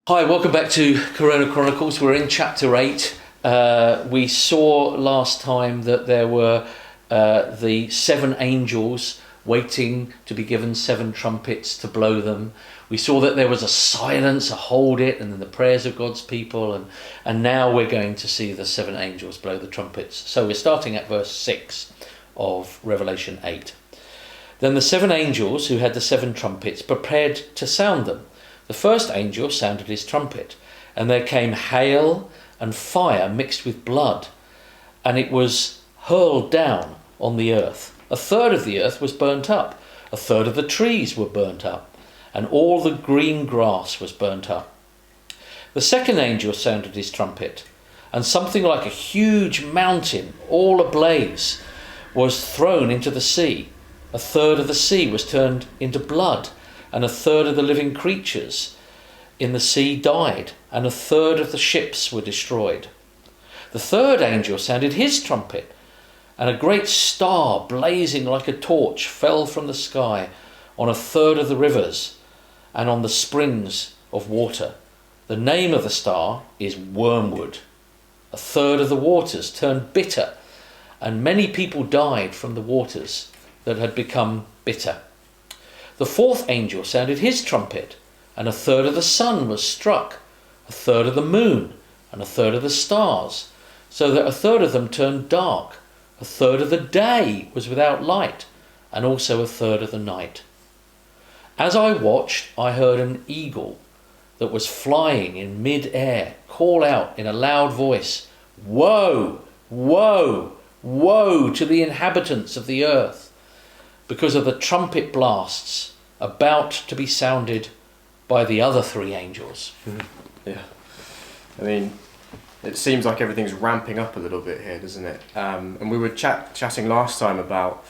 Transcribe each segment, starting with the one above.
Hi, welcome back to Corona Chronicles. We're in chapter 8. We saw last time that there were the 7 angels waiting to be given 7 trumpets to blow them. We saw that there was a silence, a hold it, and then the prayers of God's people. And now we're going to see the 7 angels blow the trumpets. So we're starting at verse 6 of Revelation 8. Then the 7 angels who had the 7 trumpets prepared to sound them. The first angel sounded his trumpet, and there came hail and fire mixed with blood, and it was hurled down on the earth. A third of the earth was burnt up, a third of the trees were burnt up, and all the green grass was burnt up. The second angel sounded his trumpet, and something like a huge mountain, all ablaze, was thrown into the sea. A third of the sea was turned into blood, and a third of the living creatures in the sea died, and a third of the ships were destroyed. The third angel sounded his trumpet, and a great star blazing like a torch fell from the sky on a third of the rivers and on the springs of water. The name of the star is Wormwood. A third of the waters turned bitter, and many people died from the waters that had become bitter. The fourth angel sounded his trumpet, and a third of the sun was struck, a third of the moon, and a third of the stars, so that a third of them turned dark. A third of the day was without light, and also a third of the night. As I watched, I heard an eagle that was flying in mid-air call out in a loud voice, "Woe, woe, woe to the inhabitants of the earth, because of the trumpet blasts about to be sounded by the other 3 angels." Yeah, I mean, it seems like everything's ramping up a little bit here, doesn't it? And we were chatting last time about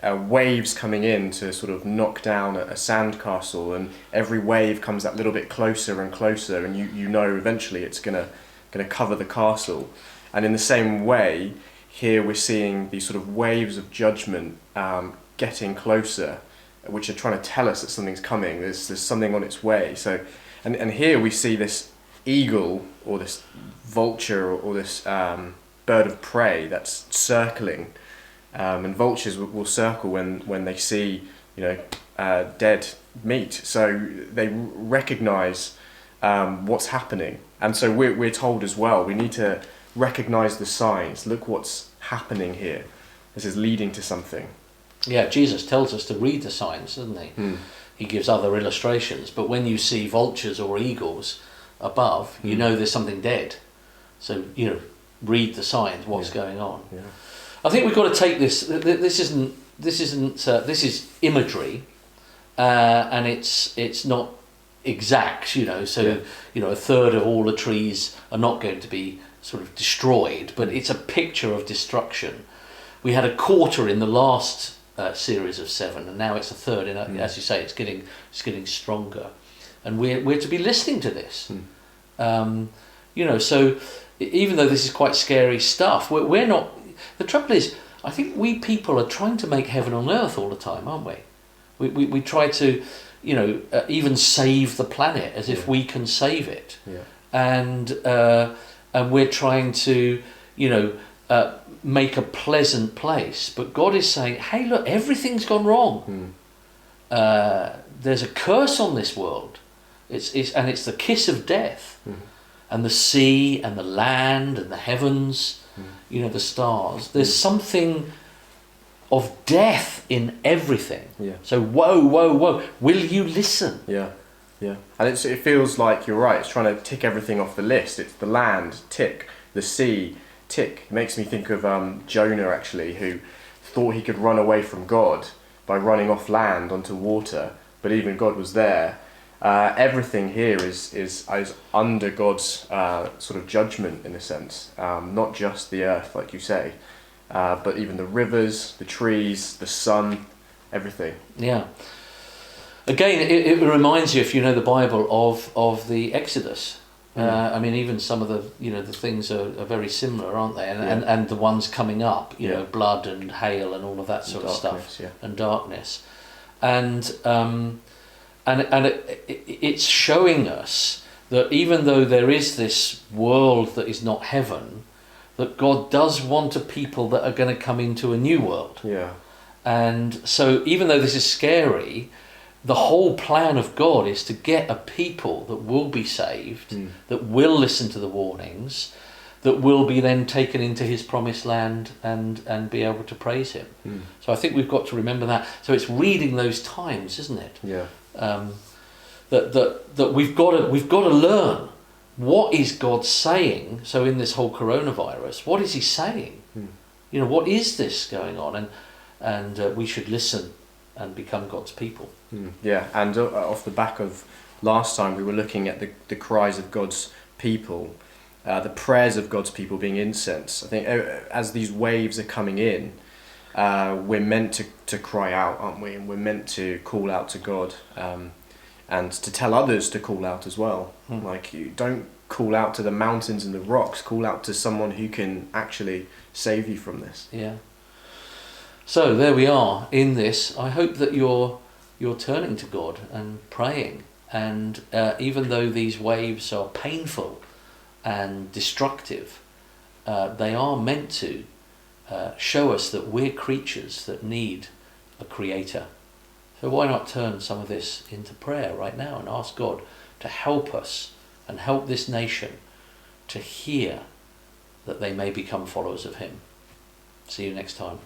waves coming in to sort of knock down a sandcastle, and every wave comes that little bit closer and closer, and you know eventually it's gonna cover the castle. And in the same way, here we're seeing these sort of waves of judgment getting closer, which are trying to tell us that something's coming. There's something on its way. So, and here we see this eagle or this vulture or this bird of prey that's circling, and vultures will circle when they see dead meat. So they recognise what's happening, and so we're told as well we need to recognise the signs. Look what's happening here. This is leading to something. Yeah, Jesus tells us to read the signs, doesn't he? He gives other illustrations, but when you see vultures or eagles above, you know there's something dead. So, read the signs, what's going on. Yeah. I think we've got to take this. This is imagery, and it's not exact. So a third of all the trees are not going to be sort of destroyed, but it's a picture of destruction. We had a quarter in the last series of 7, and now it's a third. And as you say, it's getting stronger, and we're to be listening to this. So even though this is quite scary stuff, we're not. The trouble is, I think we people are trying to make heaven on earth all the time, aren't we? We try to, even save the planet as if we can save it, and we're trying to, make a pleasant place. But God is saying, hey, look, everything's gone wrong. There's a curse on this world. It's the kiss of death. And the sea and the land and the heavens, the stars. There's something of death in everything. Yeah. So whoa, whoa, whoa. Will you listen? Yeah. And it feels like you're right. It's trying to tick everything off the list. It's the land, tick. The sea, tick. It makes me think of Jonah, actually, who thought he could run away from God by running off land onto water, but even God was there. Everything here is under God's sort of judgment, in a sense, not just the earth, like you say, but even the rivers, the trees, the sun, everything. Yeah. Again, it reminds you, if you know the Bible, of the Exodus. Even some of the things are very similar, aren't they? And the ones coming up, blood and hail and all of that sort of stuff, and darkness, it's showing us that even though there is this world that is not heaven, that God does want a people that are going to come into a new world. Yeah. And so even though this is scary, the whole plan of God is to get a people that will be saved, that will listen to the warnings, that will be then taken into his promised land and be able to praise him. So I think we've got to remember that. So it's reading those times, isn't it? Yeah. That we've got to learn, what is God saying? So in this whole coronavirus, what is he saying? You know, what is this going on? And we should listen and become God's people. Yeah, and off the back of last time, we were looking at the cries of God's people, the prayers of God's people being incense. I think as these waves are coming in, we're meant to cry out, aren't we? And we're meant to call out to God, and to tell others to call out as well. Like, you don't call out to the mountains and the rocks, call out to someone who can actually save you from this. Yeah. So there we are in this. I hope that you're turning to God and praying, and even though these waves are painful and destructive, they are meant to show us that we're creatures that need a creator. So why not turn some of this into prayer right now and ask God to help us and help this nation to hear that they may become followers of him. See you next time.